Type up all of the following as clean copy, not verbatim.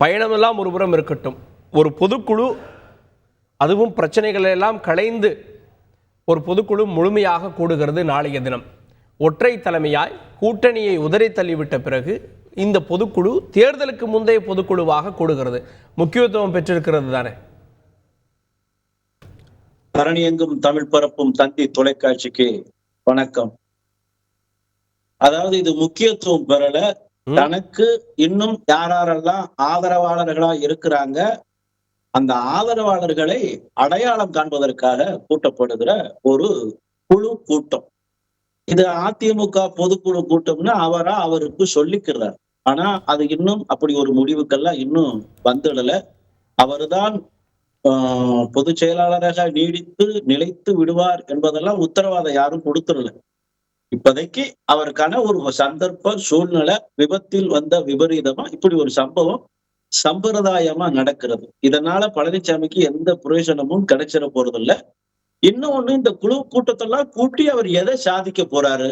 பயணமெல்லாம் ஒருபுறம் இருக்கட்டும், ஒரு பொதுக்குழு, அதுவும் பிரச்சனைகளை எல்லாம் களைந்து ஒரு பொதுக்குழு முழுமையாக கூடுகிறது நாளைய தினம். ஒற்றை தலைமையாய் கூட்டணியை உதறி தள்ளிவிட்ட பிறகு இந்த பொதுக்குழு தேர்தலுக்கு முந்தைய பொதுக்குழுவாக கூடுகிறது. முக்கியத்துவம் பெற்றிருக்கிறது தானே? பரணியெங்கும் தமிழ் பரப்பும் தந்தி தொலைக்காட்சிக்கு வணக்கம். அதாவது இது முக்கியத்துவம் பெறல, தனக்கு இன்னும் யாரெல்லாம் ஆதரவாளர்களா இருக்கிறாங்க, அந்த ஆதரவாளர்களை அடையாளம் காண்பதற்காக கூட்டப்படுகிற ஒரு குழு கூட்டம். இது அதிமுக பொதுக்குழு கூட்டம்னு அவருக்கு சொல்லிக்கிறார். ஆனா அது இன்னும் அப்படி ஒரு முடிவுக்கெல்லாம் இன்னும் வந்துடல. அவர்தான் பொதுச் செயலாளராக நீடித்து நிலைத்து விடுவார் என்பதெல்லாம் உத்தரவாதம் யாரும் கொடுத்துடல. இப்போதைக்கு அவருக்கான ஒரு சந்தர்ப்ப சூழ்நிலை, விபத்தில் வந்த விபரீதமா இப்படி ஒரு சம்பவம் சம்பிரதாயமா நடக்கிறது. இதனால பழனிசாமிக்கு எந்த பிரயோஜனமும் கிடைச்சிட போறது இல்ல. இன்னொன்னு, இந்த குழு கூட்டத்தெல்லாம் கூட்டி அவர் எதை சாதிக்க போறாரு?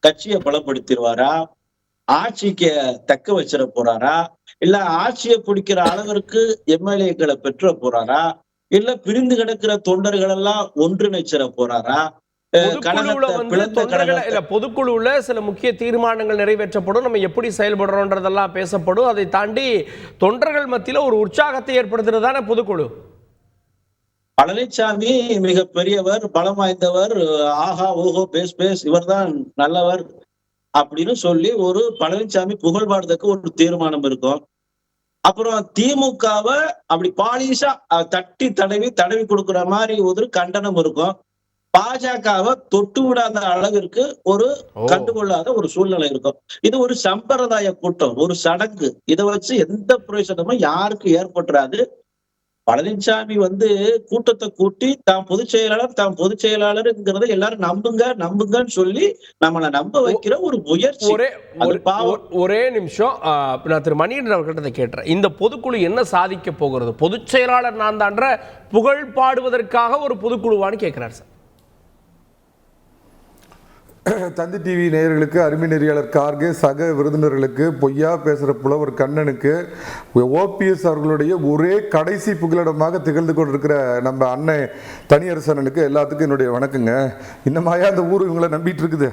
கட்சியை பலப்படுத்திடுவாரா? ஆட்சிக்கு தக்க வச்சிட போறாரா? இல்ல ஆட்சியை பிடிக்கிற அளவிற்கு எம்எல்ஏக்களை பெற்ற போறாரா? இல்ல பிரிந்து கிடக்கிற தொண்டர்கள் எல்லாம் ஒன்றிணைச்சிட போறாரா? பொதுக்குழுல சில முக்கிய தீர்மானங்கள் நிறைவேற்றப்படும், நம்ம எப்படி செயல்படுறோம்ன்றதெல்லாம் பேசப்படும். அதை தாண்டி தொண்டர்கள் மத்தியில ஒரு உற்சாகத்தை ஏற்படுத்துறதான பொதுக்குழு. பழனிசாமி மிக பெரியவர், பலம் வாய்ந்தவர், ஆஹா ஓஹோ பேஸ் பேஸ் இவர்தான் நல்லவர் அப்படின்னு சொல்லி ஒரு பழனிசாமி புகழ்பாடுறதுக்கு ஒரு தீர்மானம் இருக்கும். அப்புறம் திமுகவை அப்படி பாலிஷா தட்டி தடவி கொடுக்குற மாதிரி ஒரு கண்டனம் இருக்கும். பாஜகவை தொட்டு விடாத அளவிற்கு ஒரு கண்டுகொள்ளாத ஒரு சூழ்நிலை இருக்கும். இது ஒரு சம்பிரதாய கூட்டம், ஒரு சடங்கு. இதை வச்சு எந்த பிரயோஜனமும் யாருக்கு ஏற்பட்டுறாது. பழனிசாமி கூட்டத்தை கூட்டி தான் பொதுச் செயலாளர்ங்கிறத எல்லாரும் நம்புங்கன்னு சொல்லி நம்மளை நம்ப வைக்கிற ஒரு முயற்சி. ஒரே நிமிஷம், நான் திரு மணியன் அவர்கிட்ட கேட்டேன், இந்த பொதுக்குழு என்ன சாதிக்க போகிறது? பொதுச் செயலாளர் நான் தான்ற புகழ் பாடுவதற்காக ஒரு பொதுக்குழுவான்னு கேட்கிறார் சார். தந்தி டிவி நேயர்களுக்கு, அருமை நெறியாளர் கார்கே, சக விருந்தினர்களுக்கு, பொய்யா பேசுகிற புலவர் கண்ணனுக்கு, ஓபிஎஸ் அவர்களுடைய ஒரே கடைசி புகலிடமாக திகழ்ந்து கொண்டிருக்கிற நம்ம அண்ணன் தனியரசனுக்கு எல்லாத்துக்கும் என்னுடைய வணக்கங்க. இன்னமாயா அந்த ஊர் இவங்களை நம்பிட்டு இருக்குது.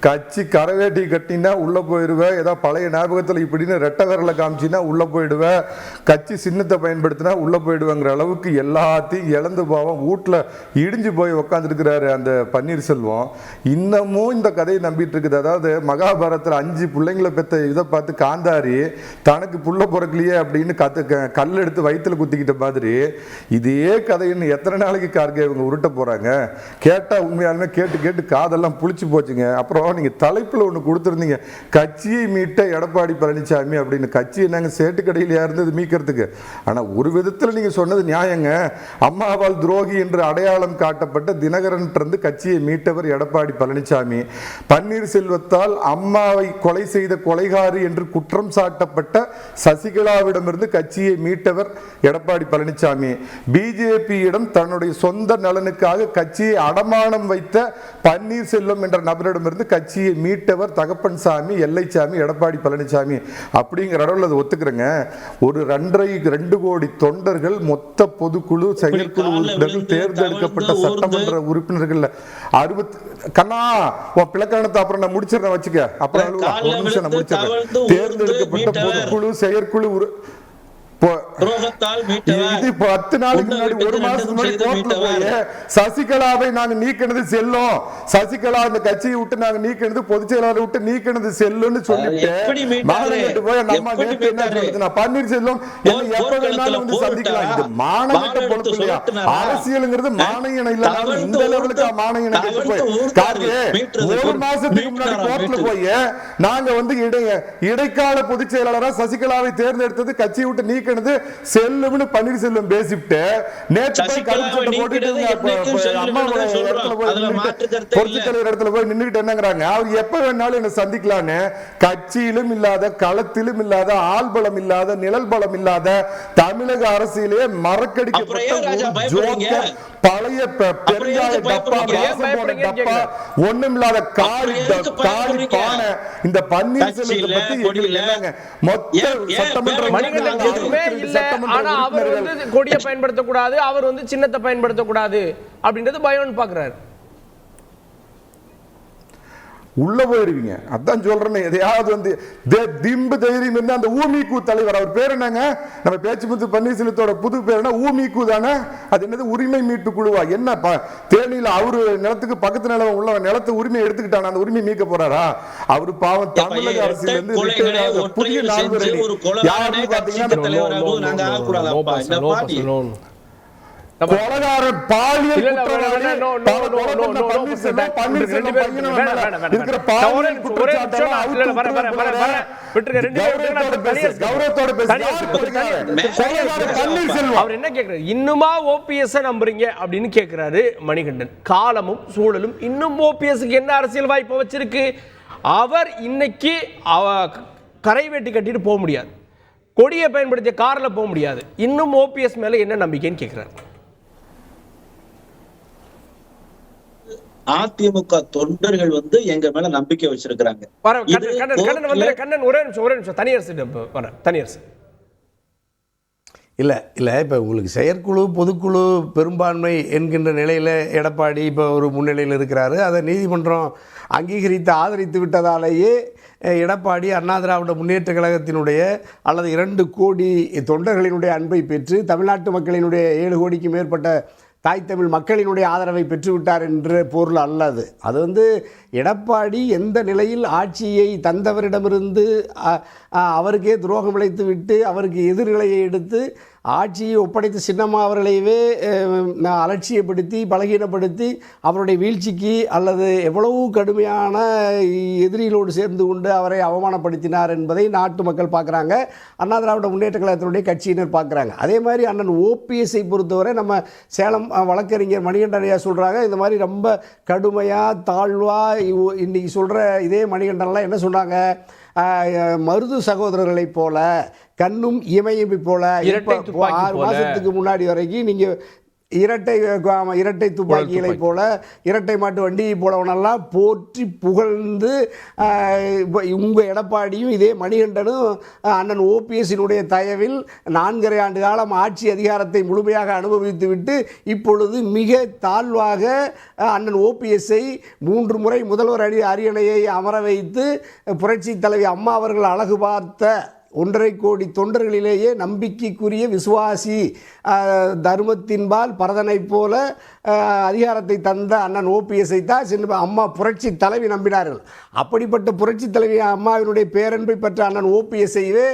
கட்சி கரவேட்டி கட்டினா உள்ளே போயிடுவேன், ஏதாவது பழைய ஞாபகத்தில் இப்படின்னு ரெட்டை விரலை காமிச்சின்னா உள்ளே போயிடுவேன், கட்சி சின்னத்தை பயன்படுத்தினா உள்ளே போயிடுவேங்கிற அளவுக்கு எல்லாத்தையும் இழந்து போவோம். வீட்டில் இடிஞ்சு போய் உக்காந்துருக்கிறாரு அந்த பன்னீர்செல்வம். இன்னமும் இந்த கதையை நம்பிட்டு இருக்குது. அதாவது மகாபாரதத்தில் 5 பிள்ளைங்களை பெற்ற இதை பார்த்து காந்தாரி தனக்கு புள்ள பிறக்கலையே அப்படின்னு கல் எடுத்து வயிற்றுல குத்திக்கிட்ட மாதிரி இதே கதைன்னு எத்தனை நாளைக்கு கார்கே இவங்க உருட்ட போறாங்க? கேட்டா உண்மையாலுமே கேட்டு காதெல்லாம் புளிச்சு போச்சுங்க. அப்புறம் நீங்க தலைப்புல ஒண்ணு கொடுத்துருந்தீங்க, கட்சியை மீட்ட எடப்பாடி பழனிசாமி அப்படின்னு. கட்சி என்னங்க சேட்டுக்கடையில இருந்தது மீட்கிறதுக்கு? ஆனா ஒரு விதத்துல நீங்க சொன்னது நியாயங்க. அம்மாவால் துரோகி என்று அடையாளம் காட்டப்பட்ட தினகரன் இருந்து கட்சியை மீட்டவர் எடப்பாடி பழனிசாமி. பன்னீர்செல்வத்தால் அம்மாவை கொலை செய்த கொலைகாரி என்று குற்றம் சாட்டப்பட்ட சசிகலாவிடமிருந்து கட்சியை மீட்டவர் எடப்பாடி பழனிசாமி. பிஜேபியிடம் தன்னுடைய சொந்த நலனுக்காக கட்சியை அடமானம் வைத்த பன்னீர்செல்வம் என்ற நபரிடமிருந்து கட்சியை மீட்டவர் தகப்பன்சாமி, எல்லைச்சாமி, எடப்பாடி பழனிசாமி அப்படிங்கிற அளவில் அதை ஒத்துக்கிறேங்க. ஒரு 2.5 கோடி தொண்டர்கள், மொத்த பொதுக்குழு, செயற்குழு உறுப்பினர்கள், தேர்ந்தெடுக்கப்பட்ட சட்டமன்ற உறுப்பினர்கள் 60 கண்ணா உன் பிளக்கானத்தை அப்புறம் நான் முடிச்சிடறேன் வச்சுக்க. அப்புறம் ஒரு நிமிஷம் நான் முடிச்சிடறேன். தேர்ந்தெடுக்கப்பட்ட பொதுக்குழு, செயற்குழு இது 10 நாளுக்கு முன்னாடி, ஒரு மாசத்துக்கு முன்னாடி கோர்ட்ல போய் சசிகலாவை நாங்க நீக்கினது செல்லும், சசிகலா இந்த கட்சியை விட்டு நாங்க நீக்கினது, பொதுச் செயலாளரை விட்டு நீக்கினது செல்லுன்னு சொல்லிட்டு மாநகட்டு போய் நம்ம நேற்று என்ன சொல்லுது, பன்னீர்செல்வம் என்ன எப்ப வேணாலும் சந்திக்கலாம். இது மாநகட்ட பொறுப்பு இல்லையா? அரசியலுங்கிறது மானங்கணம் இல்ல. இந்த லெவலுக்கு மானங்கணம் கெட்டு போய் ஒரு மாசத்துக்கு முன்னாடி கோர்ட்ல போய் நாங்க இடைக்கால பொதுச் செயலாளரா சசிகலாவை தேர்ந்தெடுத்தது, கட்சியை விட்டு நீக்க செல்லும்னு பன்னீர்செல்வம் பேசிட்டு நேற்று போய் கருப்பு போட்டுட்டு இடத்துல போய் நின்றுட்டு என்னங்கிறாங்க, அவர் எப்ப வேணாலும் என்ன சந்திக்கலான்னு. கட்சியிலும் இல்லாத, களத்திலும் இல்லாத, ஆள்பலம் இல்லாத, நிழல் பலம் இல்லாத தமிழக அரசியலே மறக்கடிக்கப்பட்ட பழைய பெருங்காய டப்பா, வாசம் போன டப்பா, ஒண்ணுமில்லாத காலி பானை. இந்த பன்னீர்செல்வத்தை பத்தி என்னங்க மொத்த சட்டமன்ற மணிகண்டன் எதுவுமே இல்ல. ஆனா அவர் வந்து கொடியை பயன்படுத்தக்கூடாது, அவர் வந்து சின்னத்தை பயன்படுத்தக்கூடாது அப்படின்றது பயம்னு பாக்குறாரு. உள்ள போயிருவீங்க. அதான் சொல்றேன், எதையாவது வந்து திம்பு தைரியம் இருந்தா அந்த ஊமிக்கு தலைவர், அவர் பேர் என்னங்க, நம்ம பேச்சு முத்து பன்னீர்செல்வத்தோட புது பேர் என்ன, ஊமிக்கு தானே. அது என்னது, உரிமை மீட்பு குழுவா என்ன? தேனியில அவரு நிலத்துக்கு பக்கத்து நிலம் உள்ள நிலத்தை உரிமை எடுத்துக்கிட்டான, அந்த உரிமை மீட்க போறாரா? அவரு பாவம் தமிழக அரசியல் இருந்து புதிய நால்வரை யாருன்னு பாத்தீங்கன்னா கொலகாரன் பாலியல் அவர் என்ன கேக்குறாரு, இன்னுமா ஓபிஎஸ் நம்புறீங்க அப்படின்னு கேக்குறாரு மணிகண்டன். காலமும் சூழலும் இன்னும் ஓபிஎஸ்க்கு என்ன அரசியல் வாய்ப்பு வச்சிருக்கு? அவர் இன்னைக்கு கரை வெட்டி கட்டிட்டு போக முடியாது, கொடியை பயன்படுத்திய கார்ல போக முடியாது. இன்னும் ஓபிஎஸ் மேல என்ன நம்பிக்கைன்னு கேக்குறாரு. அதிமுக தொண்டர்கள் வந்து எங்க மேல நம்பிக்கை வச்சிருக்கிறாங்க. கண்ணன் ஒரே நிமிஷம் தனியரசு இல்லை இப்போ உங்களுக்கு செயற்குழு பொதுக்குழு பெரும்பான்மை என்கின்ற நிலையில் எடப்பாடி இப்போ ஒரு முன்னிலையில் இருக்கிறாரு. அதை நீதிமன்றம் அங்கீகரித்து ஆதரித்து விட்டதாலேயே எடப்பாடி அண்ணா திராவிட முன்னேற்ற கழகத்தினுடைய அல்லது 2 கோடி தொண்டர்களினுடைய அன்பை பெற்று தமிழ்நாட்டு மக்களினுடைய 7 கோடிக்கு மேற்பட்ட தாய் தமிழ் மக்களினுடைய ஆதரவை பெற்றுவிட்டார் என்ற பொருள் அல்லது. அது வந்து எடப்பாடி எந்த நிலையில் ஆட்சியை தந்தவரிடமிருந்து அவருக்கே துரோகம் இழைத்து விட்டு அவருக்கு எதிர்நிலையை எடுத்து ஆட்சியை ஒப்படைத்த சின்னம்மா அவர்களையவே அலட்சியப்படுத்தி பலகீனப்படுத்தி அவருடைய வீழ்ச்சிக்கு அல்லது எவ்வளவு கடுமையான எதிரிகளோடு சேர்ந்து கொண்டு அவரை அவமானப்படுத்தினார் என்பதை நாட்டு மக்கள் பார்க்குறாங்க, அண்ணா திராவிட முன்னேற்ற கழகத்தினுடைய கட்சியினர் பார்க்குறாங்க. அதே மாதிரி அண்ணன் ஓபிஎஸ்ஐ பொறுத்தவரை நம்ம சேலம் வழக்கறிஞர் மணிகண்டன் ஐயா சொல்கிறாங்க, இந்த மாதிரி ரொம்ப கடுமையாக தாழ்வாக இன்றைக்கி சொல்கிற இதே மணிகண்டன்லாம் என்ன சொன்னாங்க, மருது சகோதரர்களைப் போல கண்ணும் இமையை போல 6 மாதத்துக்கு முன்னாடி வரைக்கும் நீங்கள் இரட்டை துப்பாக்கிகளை போல இரட்டை மாட்டு வண்டியை போலவனெல்லாம் போற்றி புகழ்ந்து உங்கள் எடப்பாடியும் இதே மணிகண்டனும் அண்ணன் ஓபிஎஸ்ஸினுடைய தயவில் 4.5 ஆண்டு காலம் ஆட்சி அதிகாரத்தை முழுமையாக அனுபவித்து விட்டு இப்பொழுது மிக தாழ்வாக அண்ணன் ஓபிஎஸ்ஸை 3 முறை முதல்வர் அரியணையை அமர வைத்து புரட்சி தலைவி அம்மா அவர்கள் அழகு பார்த்த 1.5 கோடி தொண்டர்களிலேயே நம்பிக்கைக்குரிய விசுவாசி தர்மத்தின்பால் பரதனை போல அதிகாரத்தை தந்த அண்ணன் ஓபிஎஸ்ஐ தான் சின்ன அம்மா புரட்சி தலைவி நம்பினார்கள். அப்படிப்பட்ட புரட்சி தலைவி அம்மாவினுடைய பேரன்பை பெற்ற அண்ணன் ஓபிஎஸ்ஐவே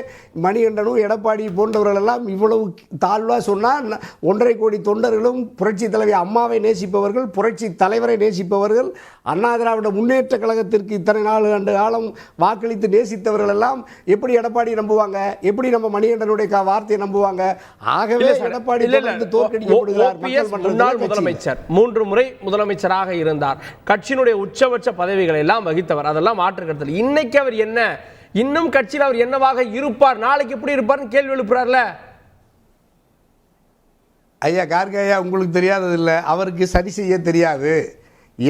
மணிகண்டனும் எடப்பாடி போன்றவர்களெல்லாம் இவ்வளவு தாழ்வாக சொன்னால் 1.5 கோடி தொண்டர்களும் புரட்சி தலைவி அம்மாவை நேசிப்பவர்கள், புரட்சி தலைவரை நேசிப்பவர்கள், அண்ணா திராவிட முன்னேற்ற கழகத்திற்கு இத்தனை 4 ஆண்டு காலம் வாக்களித்து நேசித்தவர்கள் எல்லாம் எப்படி எடப்பாடி நம்புவாங்க? எப்படி நம்ம மணிகண்டனுடைய வார்த்தையை நம்புவாங்க? ஆகவே எடப்பாடி தோற்கடிக்கப்படுகிறார். முன்னாள் முதலமைச்சர் 3 முறை முதலமைச்சராக இருந்தார், கட்சியினுடைய உச்சபட்ச பதவிகளை எல்லாம் வகித்தவர், அதெல்லாம் மாற்று கருத்து. இன்னைக்கு அவர் என்ன, இன்னும் கட்சியில் அவர் என்னவாக இருப்பார், நாளைக்கு எப்படி இருப்பார்னு கேள்வி எழுப்புறார்ல. ஐயா கார்கே ஐயா, உங்களுக்கு தெரியாதது இல்லை, அவருக்கு சரி செய்ய தெரியாது,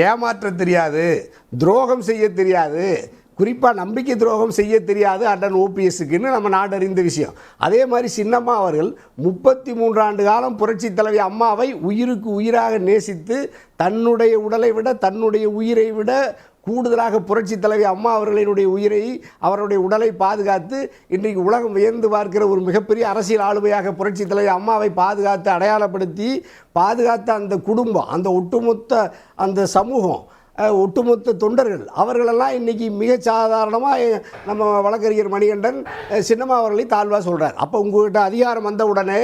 ஏமாற்ற தெரியாது, துரோகம் செய்ய தெரியாது, குறிப்பாக நம்பிக்கை துரோகம் செய்ய தெரியாது அண்ணன் ஓபிஎஸ்க்குன்னு நம்ம நாடு அறிந்த விஷயம். அதே மாதிரி சின்னம்மா அவர்கள் 33 ஆண்டு காலம் புரட்சி தலைவி அம்மாவை உயிருக்கு உயிராக நேசித்து தன்னுடைய உடலை விட தன்னுடைய உயிரை விட கூடுதலாக புரட்சி தலைவி அம்மா அவர்களினுடைய உயிரை அவருடைய உடலை பாதுகாத்து இன்றைக்கு உலகம் வியந்து பார்க்கிற ஒரு மிகப்பெரிய அரசியல் ஆளுமையாக புரட்சி தலைவி அம்மாவை பாதுகாத்து அடையாளப்படுத்தி பாதுகாத்த அந்த குடும்பம், அந்த ஒட்டுமொத்த அந்த சமூகம், ஒட்டுமொத்த தொண்டர்கள் அவர்களெல்லாம் இன்றைக்கி மிக சாதாரணமாக நம்ம வழக்கறிஞர் மணிகண்டன் சின்னம்மா அவர்களை தாழ்வாக சொல்கிறார். அப்போ உங்கள்கிட்ட அதிகாரம் வந்த உடனே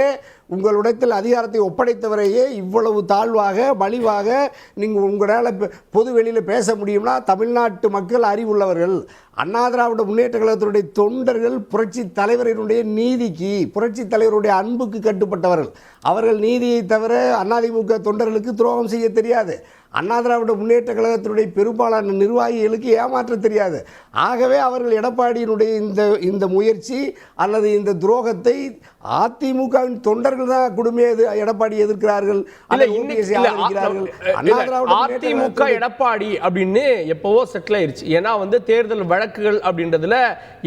உங்களிடத்தில் அதிகாரத்தை ஒப்படைத்தவரையே இவ்வளவு தாழ்வாக மலிவாக நீங்கள் உங்களால் பொது வெளியில் பேச முடியும்னா தமிழ்நாட்டு மக்கள் அறிவுள்ளவர்கள். அண்ணா திராவிட முன்னேற்ற கழகத்தினுடைய தொண்டர்கள் புரட்சி தலைவரினுடைய நீதிக்கு, புரட்சி தலைவருடைய அன்புக்கு கட்டுப்பட்டவர்கள். அவர்கள் நீதியை தவிர அதிமுக தொண்டர்களுக்கு துரோகம் செய்ய தெரியாது. அண்ணா திராவிட முன்னேற்ற கழகத்தினுடைய பெரும்பாலான நிர்வாகிகளுக்கு ஏமாற்ற தெரியாது. ஆகவே அவர்கள் எடப்பாடியினுடைய இந்த முயற்சி அல்லது இந்த துரோகத்தை அதிமுகவின் தொண்டர்கள் தான் குடும்பம் எடப்பாடி எதிர்க்கிறார்கள். அதிமுக எடப்பாடி அப்படின்னு எப்பவோ செட்டில் ஆயிருச்சு. ஏன்னா தேர்தல் வழக்குகள் அப்படின்றதுல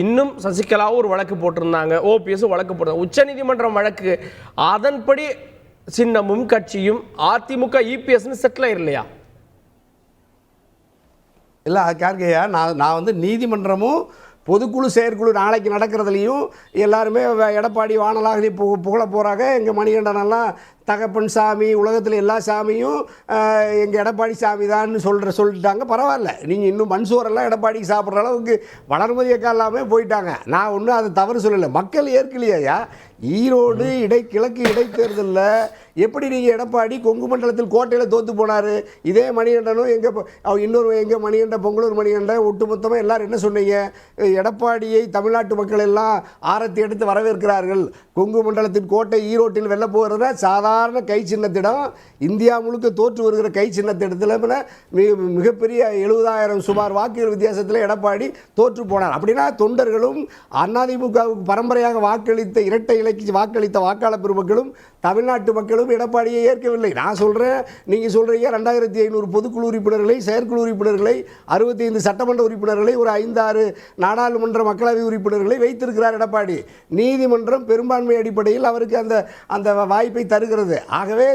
இன்னும் சசிகலாவும் ஒரு வழக்கு போட்டிருந்தாங்க, ஓபிஎஸ் வழக்கு போட்டிருந்தாங்க, உச்சநீதிமன்றம் வழக்கு. அதன்படி சின்னமும் கட்சியும் அதிமுக இபிஎஸ் செட்டில் ஆயிரலையா? இல்லை கார்கையா, நான் நீதிமன்றமும் பொதுக்குழு செயற்குழு நாளைக்கு நடக்கிறதுலையும் எல்லாருமே எடப்பாடி வானலாக புகழ போகிறாங்க. எங்கள் மணிகண்டனெல்லாம் தகப்பன் சாமி, உலகத்தில் எல்லா சாமியும் எங்கள் எடப்பாடி சாமி தான் சொல்லிட்டாங்க. பரவாயில்ல, நீங்கள் இன்னும் மன்சூரெல்லாம் எடப்பாடிக்கு சாப்பிட்ற அளவுக்கு வளர்மதி அக்கா எல்லாமே போயிட்டாங்க. நான் ஒன்றும் அதை தவறு சொல்லலை, மக்கள் ஏற்கலையா. ஈரோடு கிழக்கு இடைத்தேர்தலில் எப்படி நீங்கள் எடப்பாடி கொங்கு மண்டலத்தில் கோட்டையில் தோற்று போனார், இதே மணிகண்டனும் எங்கள் மணிகண்டன் பொங்கலூர் மணிகண்டன் ஒட்டுமொத்தமாக எல்லோரும் என்ன சொன்னீங்க? எடப்பாடியை தமிழ்நாட்டு மக்கள் எல்லாம் ஆரத்தி எடுத்து வரவேற்கிறார்கள். கொங்கு மண்டலத்தின் கோட்டை ஈரோட்டில் வெல்ல போகிறத சாதாரண கை சின்னத்திடம், இந்தியா முழுக்க தோற்று வருகிற கை சின்னத்திடத்தில் மிகப்பெரிய 70,000 சுமார் வாக்குகள் வித்தியாசத்தில் எடப்பாடி தோற்று போனார். அப்படின்னா தொண்டர்களும் அதிமுகவுக்கு பரம்பரையாக வாக்களித்த இரட்டை இலக்கு வாக்களித்த வாக்காளர் பெருமக்களும் தமிழ்நாட்டு மக்களும் எடப்பாடியை ஏற்கவில்லை. நான் சொல்கிறேன், நீங்கள் சொல்கிறீங்க 2500 பொதுக்குழு உறுப்பினர்களை, செயற்குழு உறுப்பினர்களை, 65 சட்டமன்ற உறுப்பினர்களை, ஒரு 5-6 நாடாளுமன்ற மக்களவை உறுப்பினர்களை வைத்திருக்கிறார் எடப்பாடி. நீதிமன்றம் பெரும்பான்மை அடிப்படையில் அவருக்கு அந்த வாய்ப்பை தருகிறது. ஆகவே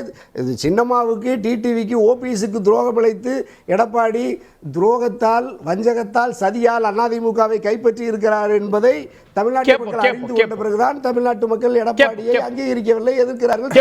சின்னம்மாவுக்கு, டிடிவிக்கு, ஓபிஎஸ்க்கு துரோகம் இழைத்து எடப்பாடி துரோகத்தால், வஞ்சகத்தால், சதியால் அதிமுகவை கைப்பற்றி இருக்கிறார் என்பதை தமிழ்நாட்டு மக்கள் அறிந்து கொண்ட பிறகுதான் தமிழ்நாட்டு மக்கள் எடப்பாடியை அங்கீகரிக்கவில்லை, எதிர்க்கிறார்கள்,